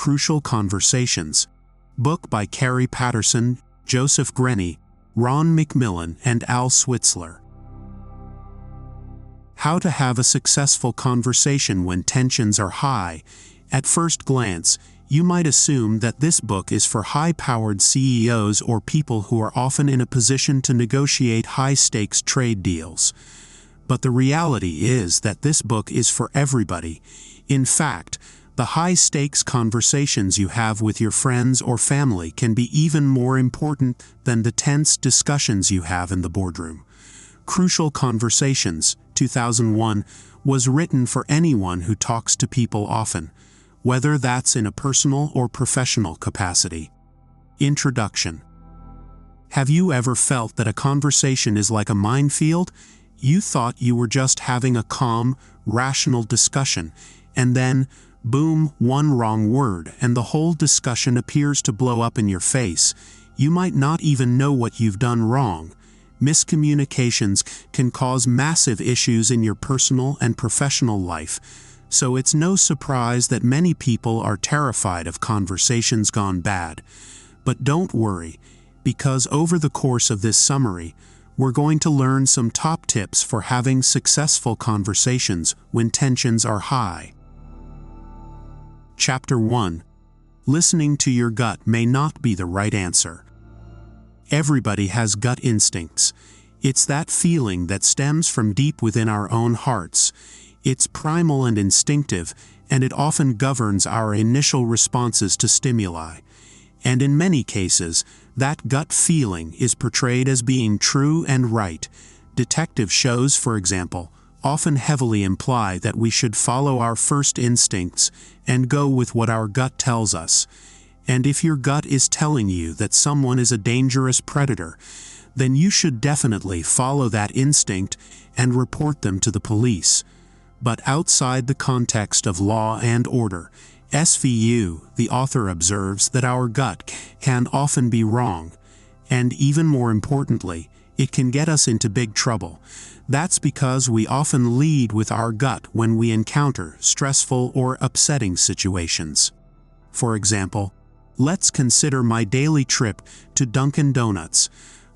Crucial Conversations, book by Carrie Patterson, Joseph Grenny, Ron McMillan, and Al Switzler. How to have a successful conversation when tensions are high. At first glance, you might assume that this book is for high-powered CEOs or people who are often in a position to negotiate high-stakes trade deals. But the reality is that this book is for everybody. In fact, the high-stakes conversations you have with your friends or family can be even more important than the tense discussions you have in the boardroom. Crucial Conversations, 2001, was written for anyone who talks to people often, whether that's in a personal or professional capacity. Introduction. Have you ever felt that a conversation is like a minefield? You thought you were just having a calm, rational discussion, and then, boom, one wrong word, and the whole discussion appears to blow up in your face. You might not even know what you've done wrong. Miscommunications can cause massive issues in your personal and professional life, so it's no surprise that many people are terrified of conversations gone bad. But don't worry, because over the course of this summary, we're going to learn some top tips for having successful conversations when tensions are high. Chapter 1. Listening to your gut may not be the right answer. Everybody has gut instincts. It's that feeling that stems from deep within our own hearts. It's primal and instinctive, and it often governs our initial responses to stimuli. And in many cases, that gut feeling is portrayed as being true and right. Detective shows, for example, often heavily imply that we should follow our first instincts and go with what our gut tells us. And if your gut is telling you that someone is a dangerous predator, then you should definitely follow that instinct and report them to the police. But outside the context of law and order, SVU, the author observes that our gut can often be wrong, and even more importantly, it can get us into big trouble. That's because we often lead with our gut when we encounter stressful or upsetting situations. For example, let's consider my daily trip to Dunkin' Donuts.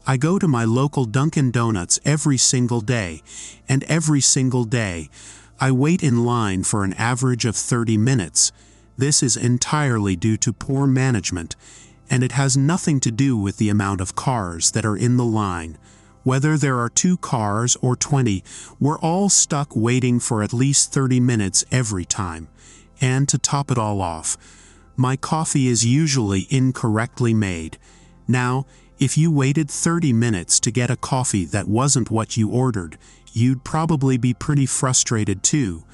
I go to my local Dunkin' Donuts every single day, and every single day, I wait in line for an average of 30 minutes. This is entirely due to poor management, and it has nothing to do with the amount of cars that are in the line. Whether there are 2 cars or 20, we're all stuck waiting for at least 30 minutes every time. And to top it all off, my coffee is usually incorrectly made. Now, if you waited 30 minutes to get a coffee that wasn't what you ordered, you'd probably be pretty frustrated too.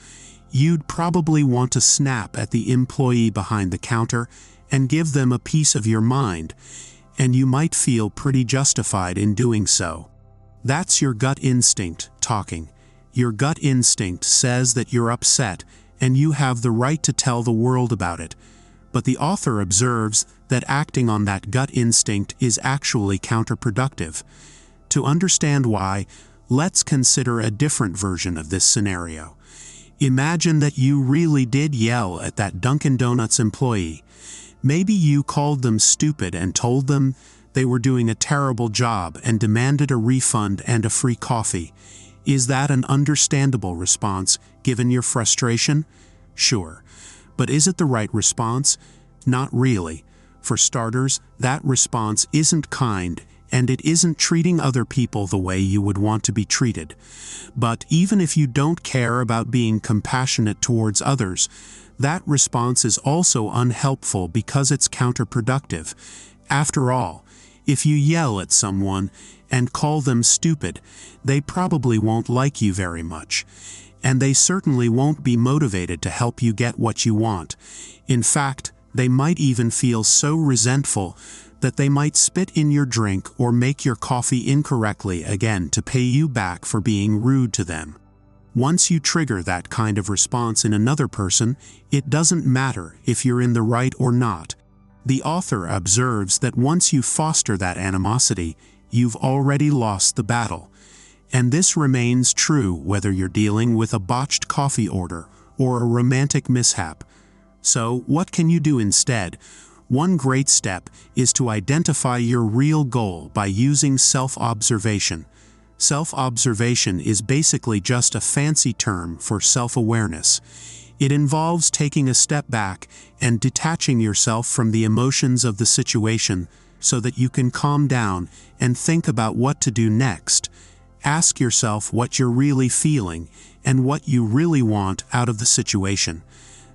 You'd probably want to snap at the employee behind the counter and give them a piece of your mind, and you might feel pretty justified in doing so. That's your gut instinct talking. Your gut instinct says that you're upset, and you have the right to tell the world about it. But the author observes that acting on that gut instinct is actually counterproductive. To understand why, let's consider a different version of this scenario. Imagine that you really did yell at that Dunkin' Donuts employee. Maybe you called them stupid and told them they were doing a terrible job and demanded a refund and a free coffee. Is that an understandable response, given your frustration? Sure. But is it the right response? Not really. For starters, that response isn't kind, and it isn't treating other people the way you would want to be treated. But even if you don't care about being compassionate towards others, that response is also unhelpful because it's counterproductive. After all, if you yell at someone and call them stupid, they probably won't like you very much. And they certainly won't be motivated to help you get what you want. In fact, they might even feel so resentful that they might spit in your drink or make your coffee incorrectly again to pay you back for being rude to them. Once you trigger that kind of response in another person, it doesn't matter if you're in the right or not. The author observes that once you foster that animosity, you've already lost the battle. And this remains true whether you're dealing with a botched coffee order or a romantic mishap. So, what can you do instead? One great step is to identify your real goal by using self-observation. Self-observation is basically just a fancy term for self-awareness. It involves taking a step back and detaching yourself from the emotions of the situation so that you can calm down and think about what to do next. Ask yourself what you're really feeling and what you really want out of the situation.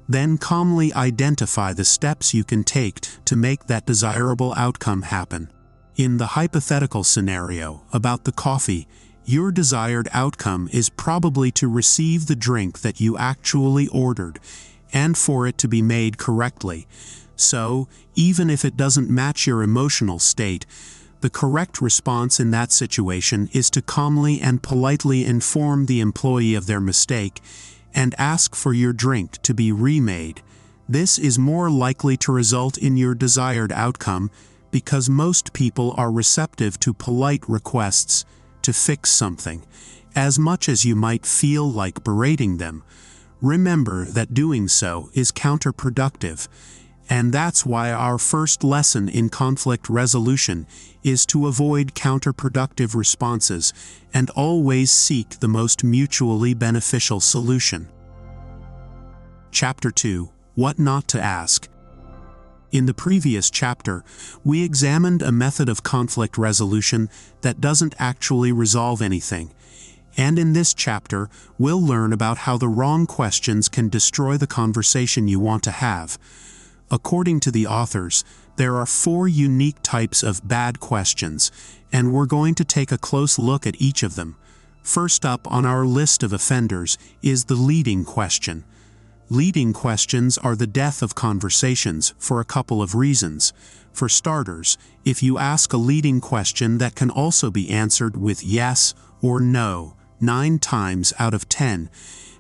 Then calmly identify the steps you can take to make that desirable outcome happen. In the hypothetical scenario about the coffee, your desired outcome is probably to receive the drink that you actually ordered, and for it to be made correctly. So, even if it doesn't match your emotional state, the correct response in that situation is to calmly and politely inform the employee of their mistake and ask for your drink to be remade. This is more likely to result in your desired outcome because most people are receptive to polite requests to fix something. As much as you might feel like berating them, remember that doing so is counterproductive. And that's why our first lesson in conflict resolution is to avoid counterproductive responses and always seek the most mutually beneficial solution. Chapter 2: What Not to Ask. In the previous chapter, we examined a method of conflict resolution that doesn't actually resolve anything. And in this chapter, we'll learn about how the wrong questions can destroy the conversation you want to have. According to the authors, there are 4 unique types of bad questions, and we're going to take a close look at each of them. First up on our list of offenders is the leading question. Leading questions are the death of conversations for a couple of reasons. For starters, if you ask a leading question that can also be answered with yes or no, 9 times out of 10,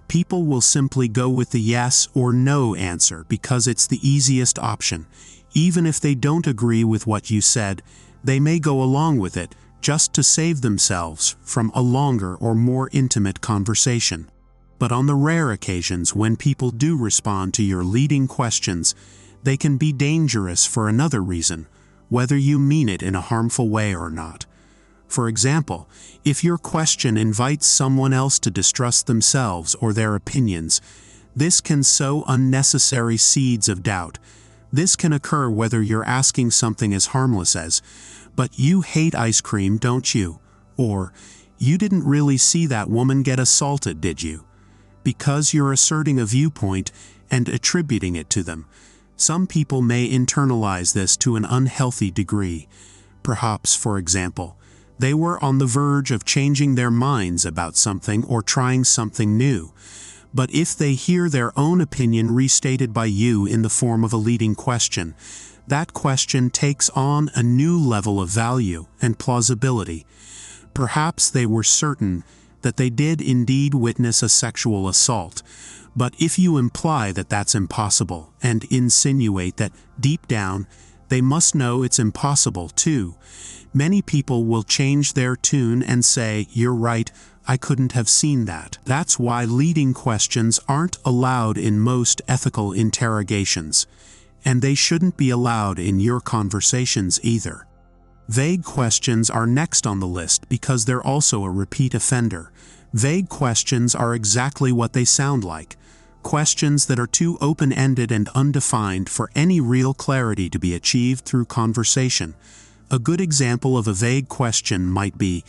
people will simply go with the yes or no answer because it's the easiest option. Even if they don't agree with what you said, they may go along with it just to save themselves from a longer or more intimate conversation. But on the rare occasions when people do respond to your leading questions, they can be dangerous for another reason, whether you mean it in a harmful way or not. For example, if your question invites someone else to distrust themselves or their opinions, this can sow unnecessary seeds of doubt. This can occur whether you're asking something as harmless as, "But you hate ice cream, don't you?" Or, "You didn't really see that woman get assaulted, did you?" Because you're asserting a viewpoint and attributing it to them. Some people may internalize this to an unhealthy degree. Perhaps, for example, they were on the verge of changing their minds about something or trying something new. But if they hear their own opinion restated by you in the form of a leading question, that question takes on a new level of value and plausibility. Perhaps they were certain that they did indeed witness a sexual assault, but if you imply that that's impossible and insinuate that deep down they must know it's impossible too, many people will change their tune and say, "You're right, I couldn't have seen that." That's why leading questions aren't allowed in most ethical interrogations, and they shouldn't be allowed in your conversations either. Vague questions are next on the list because they're also a repeat offender. Vague questions are exactly what they sound like. Questions that are too open-ended and undefined for any real clarity to be achieved through conversation. A good example of a vague question might be,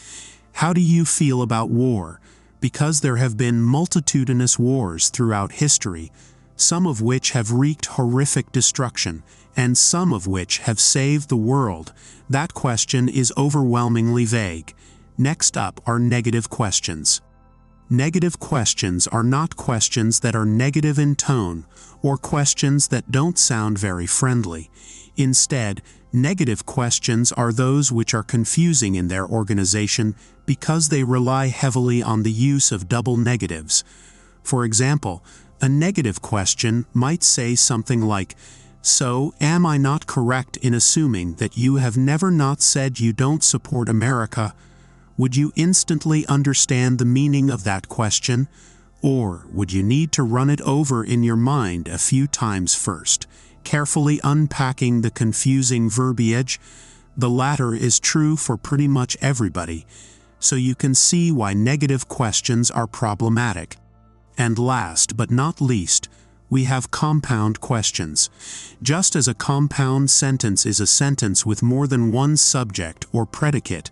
"How do you feel about war?" Because there have been multitudinous wars throughout history, some of which have wreaked horrific destruction, and some of which have saved the world. That question is overwhelmingly vague. Next up are negative questions. Negative questions are not questions that are negative in tone or questions that don't sound very friendly. Instead, negative questions are those which are confusing in their organization because they rely heavily on the use of double negatives. For example, a negative question might say something like, "So, am I not correct in assuming that you have never not said you don't support America?" Would you instantly understand the meaning of that question? Or would you need to run it over in your mind a few times first, carefully unpacking the confusing verbiage? The latter is true for pretty much everybody, so you can see why negative questions are problematic. And last but not least, we have compound questions. Just as a compound sentence is a sentence with more than one subject or predicate,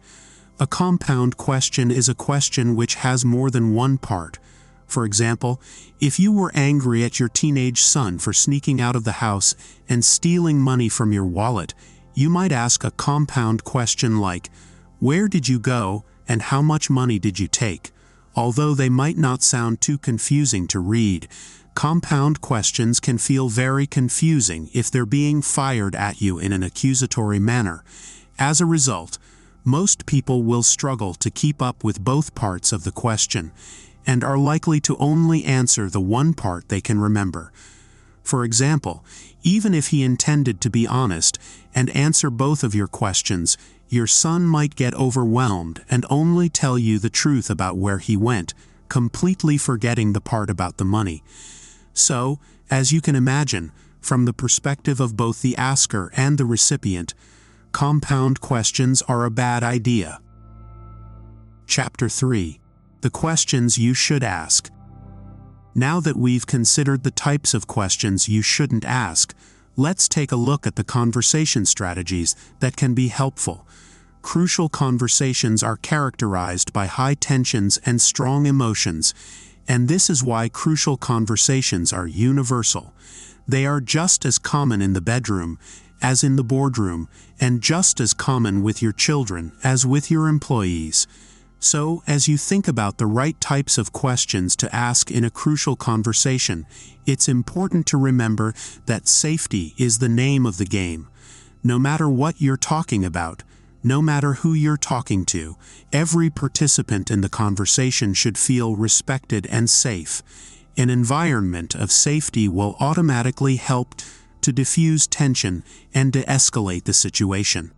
a compound question is a question which has more than one part. For example, if you were angry at your teenage son for sneaking out of the house and stealing money from your wallet, you might ask a compound question like, "Where did you go and how much money did you take?" Although they might not sound too confusing to read, compound questions can feel very confusing if they're being fired at you in an accusatory manner. As a result, most people will struggle to keep up with both parts of the question, and are likely to only answer the one part they can remember. For example, even if he intended to be honest and answer both of your questions, your son might get overwhelmed and only tell you the truth about where he went, completely forgetting the part about the money. So, as you can imagine, from the perspective of both the asker and the recipient, compound questions are a bad idea. Chapter 3. The questions you should ask. Now that we've considered the types of questions you shouldn't ask, let's take a look at the conversation strategies that can be helpful. Crucial conversations are characterized by high tensions and strong emotions, and this is why crucial conversations are universal. They are just as common in the bedroom as in the boardroom, and just as common with your children as with your employees. So, as you think about the right types of questions to ask in a crucial conversation, it's important to remember that safety is the name of the game. No matter what you're talking about, no matter who you're talking to, every participant in the conversation should feel respected and safe. An environment of safety will automatically help to diffuse tension and de-escalate the situation.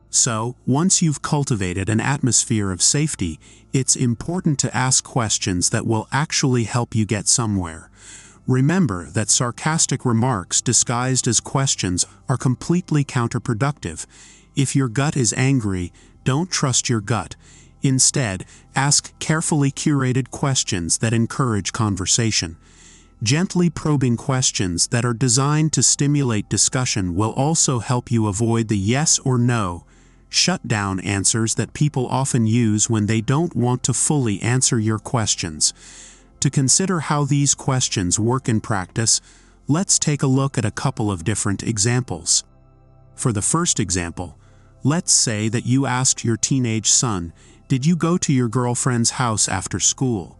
So, once you've cultivated an atmosphere of safety, it's important to ask questions that will actually help you get somewhere. Remember that sarcastic remarks disguised as questions are completely counterproductive. If your gut is angry, don't trust your gut. Instead, ask carefully curated questions that encourage conversation. Gently probing questions that are designed to stimulate discussion will also help you avoid the yes or no, shut-down answers that people often use when they don't want to fully answer your questions. To consider how these questions work in practice, let's take a look at a couple of different examples. For the first example, let's say that you asked your teenage son, "Did you go to your girlfriend's house after school?"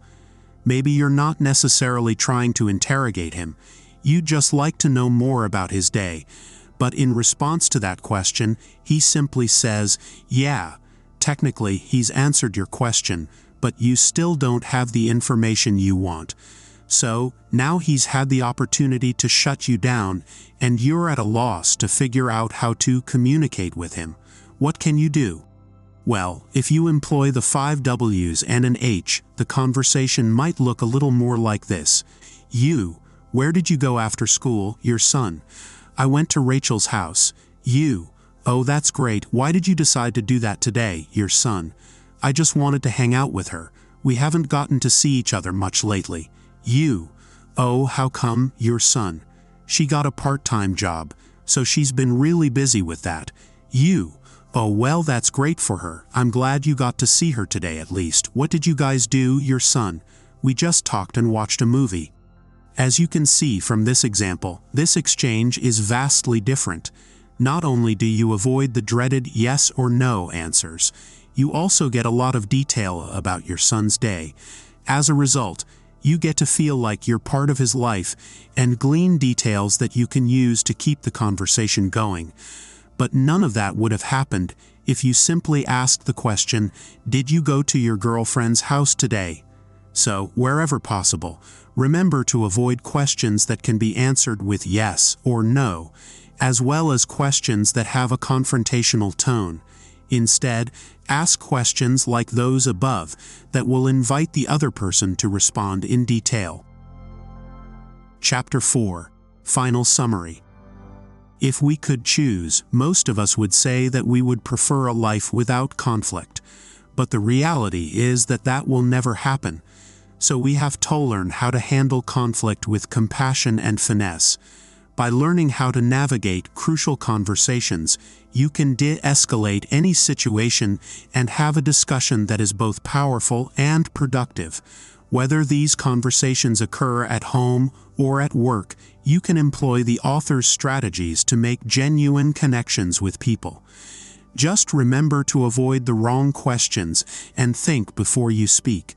Maybe you're not necessarily trying to interrogate him, you'd just like to know more about his day. But in response to that question, he simply says, "Yeah, technically he's answered your question, but you still don't have the information you want." So, now he's had the opportunity to shut you down, and you're at a loss to figure out how to communicate with him. What can you do? Well, if you employ the 5 W's and an H, the conversation might look a little more like this. You, where did you go after school? Your son. I went to Rachel's house. You, oh that's great, why did you decide to do that today? Your son. I just wanted to hang out with her. We haven't gotten to see each other much lately. You, oh how come? Your son. She got a part-time job, so she's been really busy with that. You, oh well that's great for her. I'm glad you got to see her today at least. What did you guys do? Your son. We just talked and watched a movie. As you can see from this example, this exchange is vastly different. Not only do you avoid the dreaded yes or no answers, you also get a lot of detail about your son's day. As a result, you get to feel like you're part of his life and glean details that you can use to keep the conversation going. But none of that would have happened if you simply asked the question, "Did you go to your girlfriend's house today?" So, wherever possible, remember to avoid questions that can be answered with yes or no, as well as questions that have a confrontational tone. Instead, ask questions like those above that will invite the other person to respond in detail. Chapter 4. Final Summary. If we could choose, most of us would say that we would prefer a life without conflict. But the reality is that that will never happen. So we have to learn how to handle conflict with compassion and finesse. By learning how to navigate crucial conversations, you can de-escalate any situation and have a discussion that is both powerful and productive. Whether these conversations occur at home or at work, you can employ the author's strategies to make genuine connections with people. Just remember to avoid the wrong questions and think before you speak.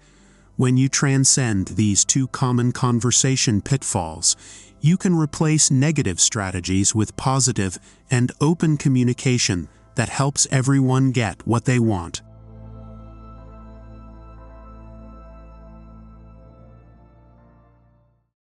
When you transcend these two common conversation pitfalls, you can replace negative strategies with positive and open communication that helps everyone get what they want.